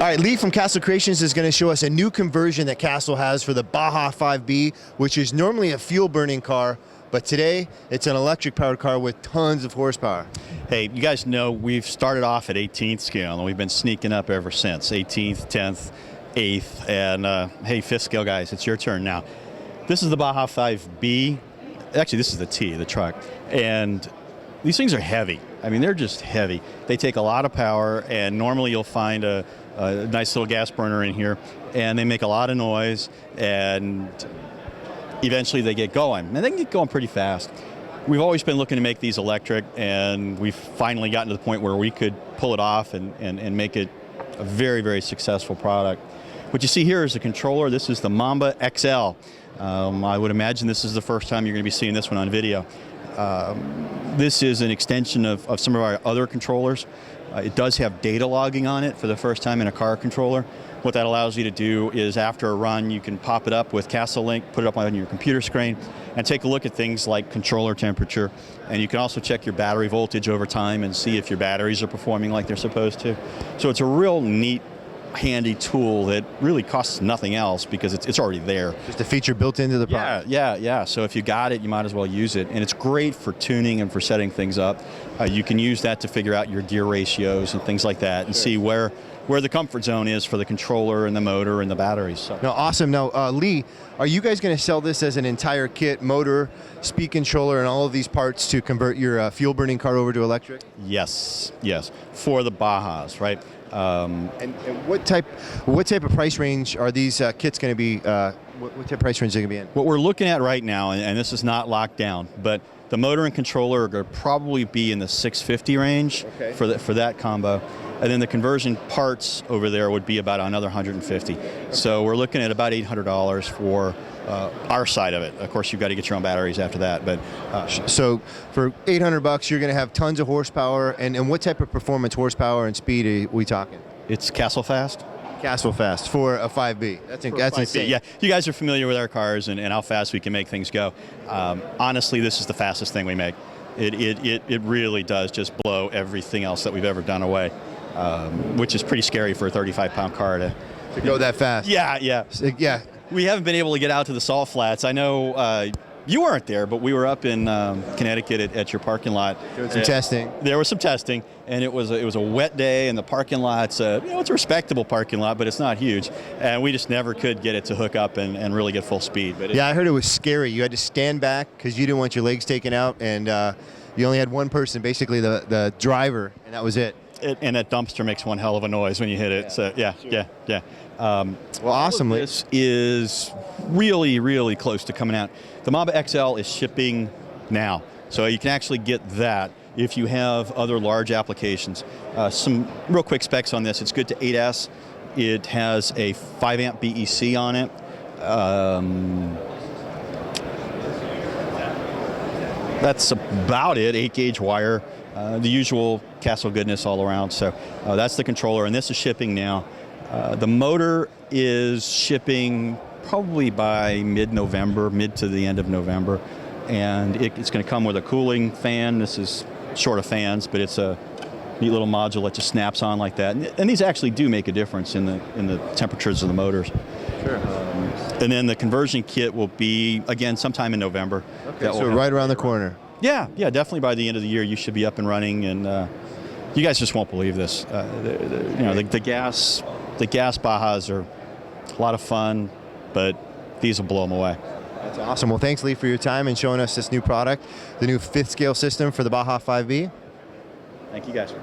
right, Lee from Castle Creations is going to show us a new conversion that Castle has for the Baja 5B, which is normally a fuel-burning car, but today it's an electric-powered car with tons of horsepower. Hey, you guys know we've started off at 18th scale, and we've been sneaking up ever since. 18th, 10th, 8th, and hey, 5th scale guys, it's your turn now. This is the Baja 5B. Actually, this is the T, the truck, and these things are heavy. I mean, they're just heavy. They take a lot of power, and normally you'll find a nice little gas burner in here, and they make a lot of noise, and eventually they get going. And they can get going pretty fast. We've always been looking to make these electric, and we've finally gotten to the point where we could pull it off and make it a very, very successful product. What you see here is a controller. This is the Mamba XL. I would imagine this is the first time you're going to be seeing this one on video. This is an extension of some of our other controllers. It does have data logging on it for the first time in a car controller. What that allows you to do is after a run, you can pop it up with Castle Link, put it up on your computer screen, and take a look at things like controller temperature. And you can also check your battery voltage over time and see if your batteries are performing like they're supposed to. So it's a real neat, handy tool that really costs nothing else because it's already there. Just a feature built into the product. Yeah. So if you got it, you might as well use it. And it's great for tuning and for setting things up. You can use that to figure out your gear ratios and things like that and see where the comfort zone is for the controller and the motor and the batteries. So. No, awesome. Now, Lee, are you guys going to sell this as an entire kit, motor, speed controller, and all of these parts to convert your fuel-burning car over to electric? Yes, for the Bajas, right? And what type of price range are these kits going to be? What type of price range are they going to be in? What we're looking at right now, and this is not locked down, but the motor and controller are going to probably be in the $650 range for that combo. And then the conversion parts over there would be about another $150. So we're looking at about $800 for our side of it. Of course, you've got to get your own batteries after that. But so for $800, you're going to have tons of horsepower. And what type of performance, horsepower, and speed are we talking? It's Castle Fast. Castle Fast for a 5B. That's insane. Yeah, you guys are familiar with our cars and how fast we can make things go. Honestly, this is the fastest thing we make. It really does just blow everything else that we've ever done away. Which is pretty scary for a 35-pound car to go that fast. Yeah. We haven't been able to get out to the salt flats. I know you weren't there, but we were up in Connecticut at your parking lot. Doing some testing. There was some testing, and it was a wet day, and the parking lot's it's a respectable parking lot, but it's not huge, and we just never could get it to hook up and really get full speed. But I heard it was scary. You had to stand back because you didn't want your legs taken out, and you only had one person, basically the driver, and that was it. And that dumpster makes one hell of a noise when you hit it. So yeah. Well, awesomely. This is really, really close to coming out. The Mamba XL is shipping now, so you can actually get that if you have other large applications. Some real quick specs on this. It's good to 8S. It has a 5 amp BEC on it. That's about it. 8-gauge wire. The usual Castle goodness all around. So that's the controller, and this is shipping now. The motor is shipping probably by mid-November, mid to the end of November, and it's going to come with a cooling fan. This is short of fans, but it's a neat little module that just snaps on like that. And these actually do make a difference in the temperatures of the motors. Sure. And then the conversion kit will be, again, sometime in November. Okay, so right around the corner. Yeah, definitely by the end of the year you should be up and running, and you guys just won't believe this. The gas Bajas are a lot of fun, but these will blow them away. That's awesome. Well, thanks, Lee, for your time and showing us this new product, the new 5th scale system for the Baja 5B. Thank you, guys.